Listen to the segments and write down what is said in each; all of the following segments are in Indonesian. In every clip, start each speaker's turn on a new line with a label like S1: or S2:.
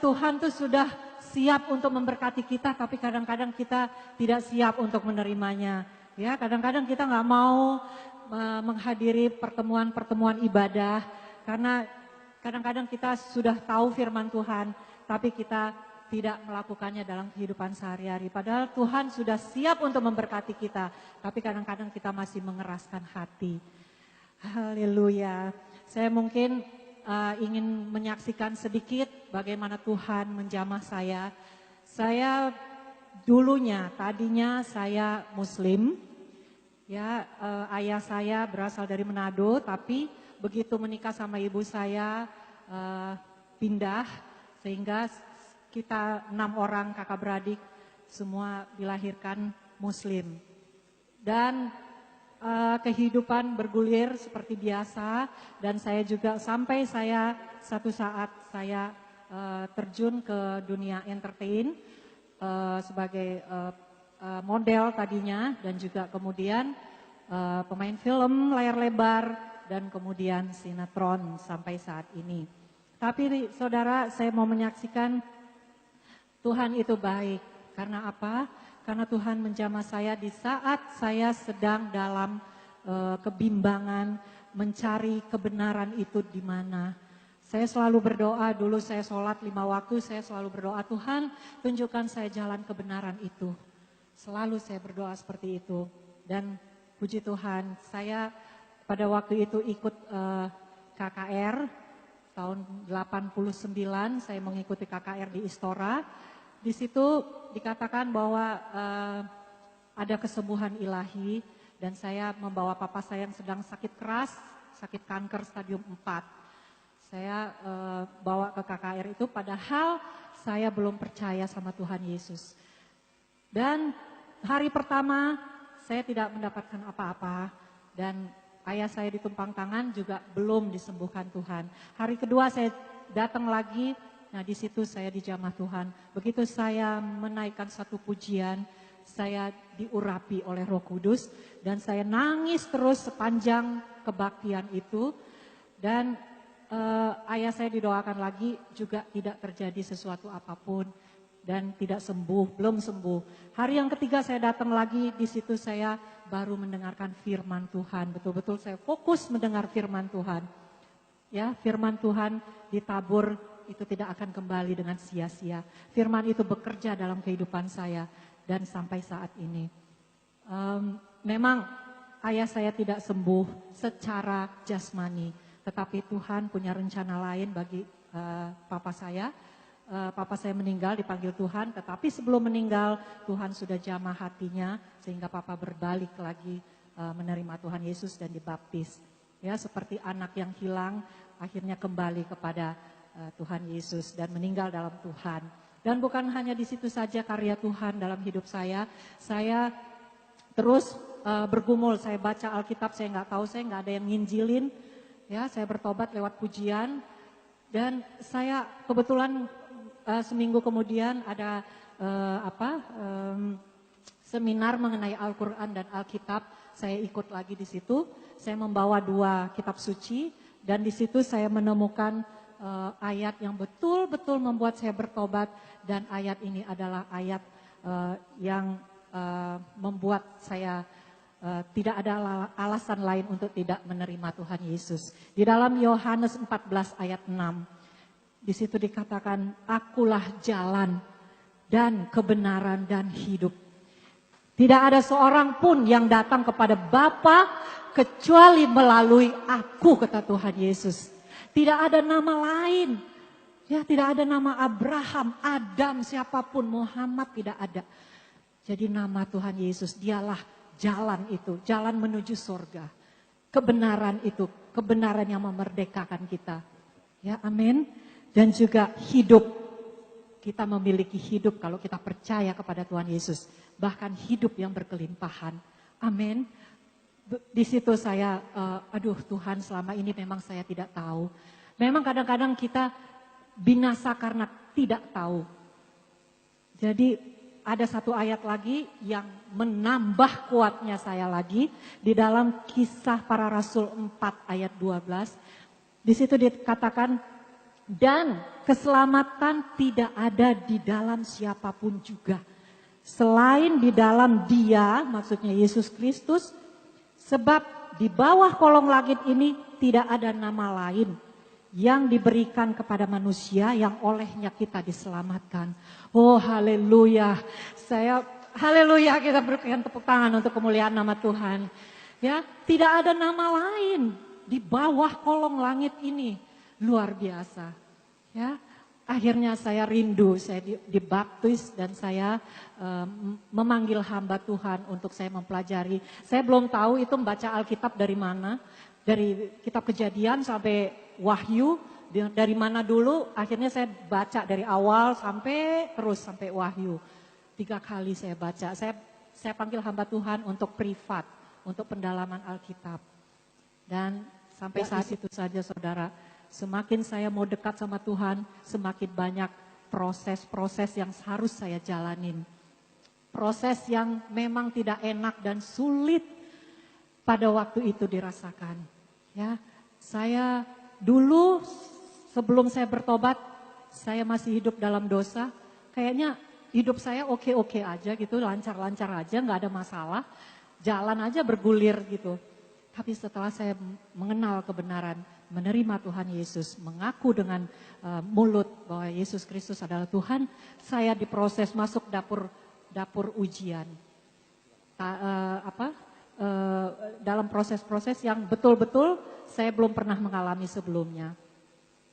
S1: Tuhan tuh sudah siap untuk memberkati kita, tapi kadang-kadang kita tidak siap untuk menerimanya. Ya, kadang-kadang kita nggak mau menghadiri pertemuan-pertemuan ibadah karena kadang-kadang kita sudah tahu firman Tuhan, tapi kita tidak melakukannya dalam kehidupan sehari-hari. Padahal Tuhan sudah siap untuk memberkati kita, tapi kadang-kadang kita masih mengeraskan hati. Haleluya. Saya mungkin ingin menyaksikan sedikit bagaimana Tuhan menjamah saya. Saya tadinya saya Muslim, ya ayah saya berasal dari Manado, tapi begitu menikah sama ibu saya pindah, sehingga kita 6 orang kakak beradik semua dilahirkan Muslim. Dan kehidupan bergulir seperti biasa, dan saya juga sampai satu saat saya terjun ke dunia entertain sebagai model tadinya, dan juga kemudian pemain film layar lebar, dan kemudian sinetron sampai saat ini. Tapi saudara, saya mau menyaksikan Tuhan itu baik. Karena apa? Karena Tuhan menjamah saya di saat saya sedang dalam kebimbangan, mencari kebenaran itu di mana. Saya selalu berdoa, dulu saya sholat 5 waktu, saya selalu berdoa, Tuhan tunjukkan saya jalan kebenaran itu. Selalu saya berdoa seperti itu. Dan puji Tuhan, saya pada waktu itu ikut KKR tahun 89, saya mengikuti KKR di Istora. Di situ dikatakan bahwa ada kesembuhan ilahi, dan saya membawa papa saya yang sedang sakit keras, sakit kanker stadium 4. Saya bawa ke KKR itu padahal saya belum percaya sama Tuhan Yesus. Dan hari pertama saya tidak mendapatkan apa-apa, dan ayah saya ditumpang tangan juga belum disembuhkan Tuhan. Hari kedua saya datang lagi. Nah, di situ saya dijamah Tuhan. Begitu saya menaikkan satu pujian, saya diurapi oleh Roh Kudus, dan saya nangis terus sepanjang kebaktian itu. Dan ayah saya didoakan lagi, juga tidak terjadi sesuatu apapun dan tidak sembuh, belum sembuh. Hari yang ketiga saya datang lagi, di situ saya baru mendengarkan firman Tuhan. Betul-betul saya fokus mendengar firman Tuhan. Ya, firman Tuhan ditabur itu tidak akan kembali dengan sia-sia. Firman itu bekerja dalam kehidupan saya dan sampai saat ini. Memang ayah saya tidak sembuh secara jasmani, tetapi Tuhan punya rencana lain bagi papa saya. Papa saya meninggal, dipanggil Tuhan, tetapi sebelum meninggal Tuhan sudah jamah hatinya sehingga papa berbalik lagi menerima Tuhan Yesus dan dibaptis. Ya, seperti anak yang hilang akhirnya kembali kepada Tuhan Yesus dan meninggal dalam Tuhan. Dan bukan hanya di situ saja karya Tuhan dalam hidup saya terus bergumul. Saya baca Alkitab, saya nggak tahu, saya nggak ada yang nginjilin. Ya, saya bertobat lewat pujian, dan saya kebetulan seminggu kemudian ada seminar mengenai Al-Quran dan Alkitab. Saya ikut lagi di situ. Saya membawa 2 kitab suci, dan di situ saya menemukan ayat yang betul-betul membuat saya bertobat, dan ayat ini adalah ayat yang membuat saya tidak ada alasan lain untuk tidak menerima Tuhan Yesus. Di dalam Yohanes 14 ayat 6, di situ dikatakan, akulah jalan dan kebenaran dan hidup. Tidak ada seorang pun yang datang kepada Bapa kecuali melalui aku, kata Tuhan Yesus. Tidak ada nama lain. Ya, tidak ada nama Abraham, Adam, siapapun, Muhammad, tidak ada. Jadi nama Tuhan Yesus, dialah jalan itu, jalan menuju surga. Kebenaran itu, kebenaran yang memerdekakan kita. Ya, amin. Dan juga hidup. Kita memiliki hidup kalau kita percaya kepada Tuhan Yesus. Bahkan hidup yang berkelimpahan. Amin. Di situ saya, aduh Tuhan, selama ini memang saya tidak tahu. Memang kadang-kadang kita binasa karena tidak tahu. Jadi ada satu ayat lagi yang menambah kuatnya saya lagi. Di dalam Kisah Para Rasul 4 ayat 12. Di situ dikatakan, Dan keselamatan tidak ada di dalam siapapun juga. Selain di dalam Dia, maksudnya Yesus Kristus, sebab di bawah kolong langit ini tidak ada nama lain yang diberikan kepada manusia yang olehnya kita diselamatkan. Oh haleluya, haleluya, kita berikan tepuk tangan untuk kemuliaan nama Tuhan. Ya, tidak ada nama lain di bawah kolong langit ini. Luar biasa. Ya, akhirnya saya rindu, saya dibaptis dan saya memanggil hamba Tuhan untuk saya mempelajari. Saya belum tahu itu membaca Alkitab dari mana, dari kitab Kejadian sampai Wahyu, dari mana dulu. Akhirnya saya baca dari awal sampai terus sampai Wahyu. 3 kali saya baca. Saya panggil hamba Tuhan untuk privat, untuk pendalaman Alkitab. Dan sampai saat itu saja saudara, semakin saya mau dekat sama Tuhan, semakin banyak proses-proses yang harus saya jalanin. Proses yang memang tidak enak dan sulit pada waktu itu dirasakan. Ya, saya dulu sebelum saya bertobat, saya masih hidup dalam dosa. Kayaknya hidup saya oke-oke aja gitu, lancar-lancar aja, nggak ada masalah. Jalan aja bergulir gitu. Tapi setelah saya mengenal kebenaran, menerima Tuhan Yesus, mengaku dengan mulut bahwa Yesus Kristus adalah Tuhan, saya diproses masuk dapur ujian. Dalam proses-proses yang betul-betul saya belum pernah mengalami sebelumnya.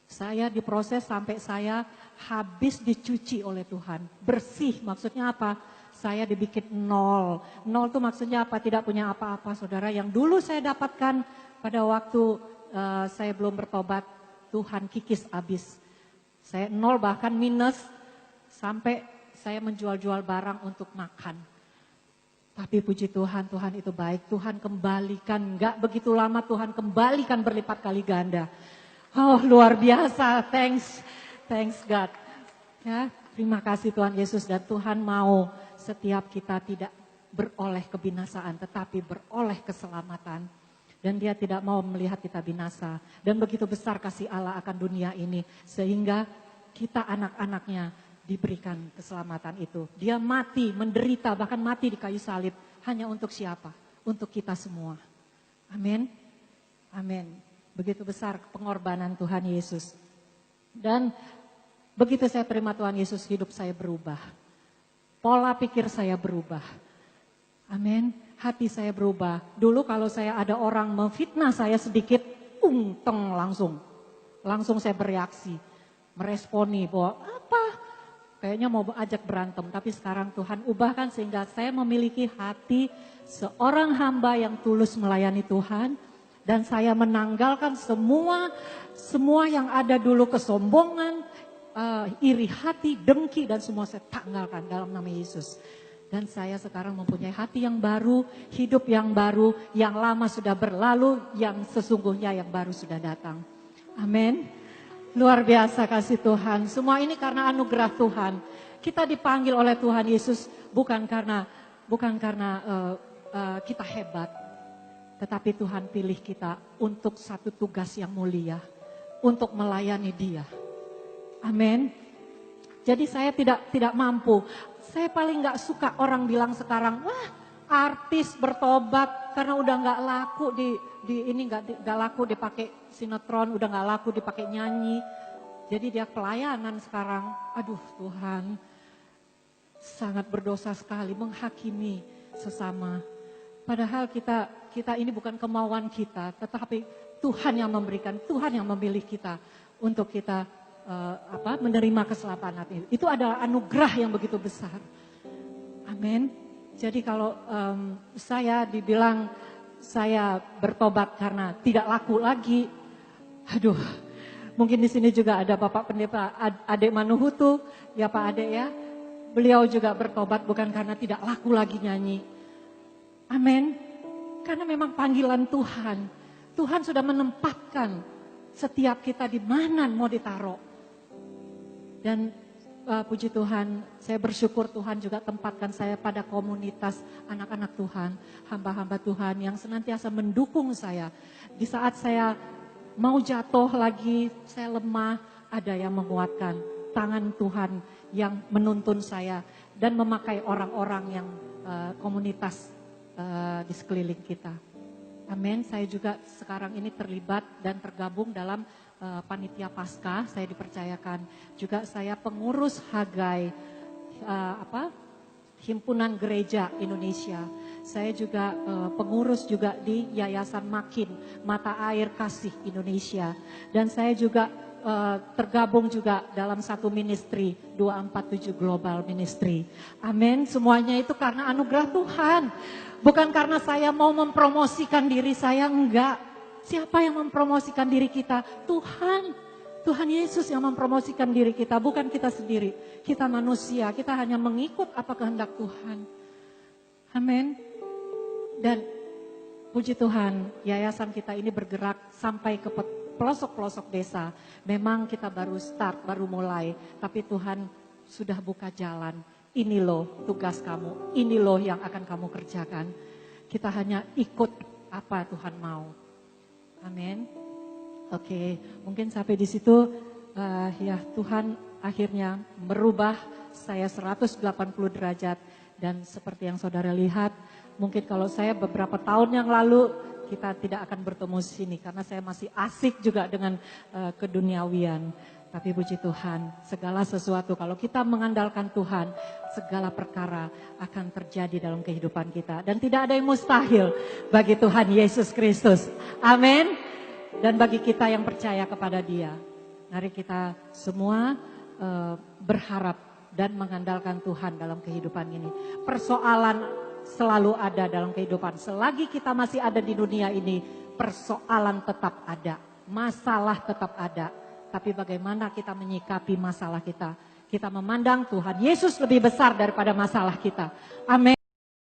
S1: Saya diproses sampai saya habis dicuci oleh Tuhan. Bersih maksudnya apa? Saya dibikin nol. Nol itu maksudnya apa? Tidak punya apa-apa saudara. Yang dulu saya dapatkan pada waktu saya belum bertobat, Tuhan kikis habis. Saya nol bahkan minus sampai saya menjual-jual barang untuk makan. Tapi puji Tuhan, Tuhan itu baik. Tuhan kembalikan, enggak begitu lama Tuhan kembalikan berlipat kali ganda. Oh luar biasa, thanks God. Ya, terima kasih Tuhan Yesus, dan Tuhan mau setiap kita tidak beroleh kebinasaan tetapi beroleh keselamatan. Dan Dia tidak mau melihat kita binasa. Dan begitu besar kasih Allah akan dunia ini sehingga kita anak-anaknya diberikan keselamatan itu. Dia mati, menderita, bahkan mati di kayu salib hanya untuk siapa? Untuk kita semua. Amin. Amin. Begitu besar pengorbanan Tuhan Yesus. Dan begitu saya terima Tuhan Yesus, hidup saya berubah. Pola pikir saya berubah. Amin. Hati saya berubah. Dulu kalau saya ada orang memfitnah saya sedikit, langsung. Langsung saya bereaksi. Meresponi bahwa apa? Kayaknya mau ajak berantem. Tapi sekarang Tuhan ubahkan sehingga saya memiliki hati seorang hamba yang tulus melayani Tuhan. Dan saya menanggalkan semua yang ada dulu, kesombongan, iri hati, dengki, dan semua saya tanggalkan dalam nama Yesus. Dan saya sekarang mempunyai hati yang baru, hidup yang baru, yang lama sudah berlalu, yang sesungguhnya yang baru sudah datang. Amin. Luar biasa kasih Tuhan. Semua ini karena anugerah Tuhan. Kita dipanggil oleh Tuhan Yesus bukan karena kita hebat. Tetapi Tuhan pilih kita untuk satu tugas yang mulia. Untuk melayani Dia. Amin. Jadi saya tidak mampu. Saya paling gak suka orang bilang sekarang, wah artis bertobat karena udah gak laku gak laku dipakai sinetron, udah gak laku dipakai nyanyi. Jadi dia pelayanan sekarang. Aduh Tuhan, sangat berdosa sekali menghakimi sesama. Padahal kita ini bukan kemauan kita, tetapi Tuhan yang memberikan, Tuhan yang memilih kita untuk kita menerima keselamatan itu adalah anugerah yang begitu besar. Amin. Jadi kalau saya dibilang saya bertobat karena tidak laku lagi, aduh, mungkin di sini juga ada Bapak Pendeta Adek Manuhutu, ya Pak Adek ya, beliau juga bertobat bukan karena tidak laku lagi nyanyi. Amin. Karena memang panggilan Tuhan, Tuhan sudah menempatkan setiap kita di mana mau ditaruh. Dan puji Tuhan, saya bersyukur Tuhan juga tempatkan saya pada komunitas anak-anak Tuhan, hamba-hamba Tuhan yang senantiasa mendukung saya. Di saat saya mau jatuh lagi, saya lemah, ada yang menguatkan, tangan Tuhan yang menuntun saya dan memakai orang-orang yang komunitas di sekeliling kita. Amin. Saya juga sekarang ini terlibat dan tergabung dalam panitia Paskah. Saya dipercayakan juga saya pengurus Hagai Himpunan Gereja Indonesia. Saya juga pengurus juga di Yayasan Makin Mata Air Kasih Indonesia. Dan saya juga tergabung juga dalam satu ministry 247 Global Ministry. Amin. Semuanya itu karena anugerah Tuhan. Bukan karena saya mau mempromosikan diri saya, enggak. Siapa yang mempromosikan diri kita? Tuhan. Tuhan Yesus yang mempromosikan diri kita, bukan kita sendiri. Kita manusia, kita hanya mengikut apa kehendak Tuhan. Amin. Dan puji Tuhan, yayasan kita ini bergerak sampai ke pelosok-pelosok desa. Memang kita baru start, baru mulai, tapi Tuhan sudah buka jalan. Ini loh tugas kamu, ini loh yang akan kamu kerjakan. Kita hanya ikut apa Tuhan mau. Amin. Oke, mungkin sampai di situ ya Tuhan akhirnya merubah saya 180 derajat. Dan seperti yang saudara lihat, mungkin kalau saya beberapa tahun yang lalu kita tidak akan bertemu di sini karena saya masih asik juga dengan keduniawian. Tapi puji Tuhan, segala sesuatu kalau kita mengandalkan Tuhan, segala perkara akan terjadi dalam kehidupan kita. Dan tidak ada yang mustahil bagi Tuhan Yesus Kristus. Amin. Dan bagi kita yang percaya kepada Dia. Mari kita semua berharap dan mengandalkan Tuhan dalam kehidupan ini. Persoalan selalu ada dalam kehidupan. Selagi kita masih ada di dunia ini, persoalan tetap ada. Masalah tetap ada. Tapi bagaimana kita menyikapi masalah kita? Kita memandang Tuhan Yesus lebih besar daripada masalah kita. Amin.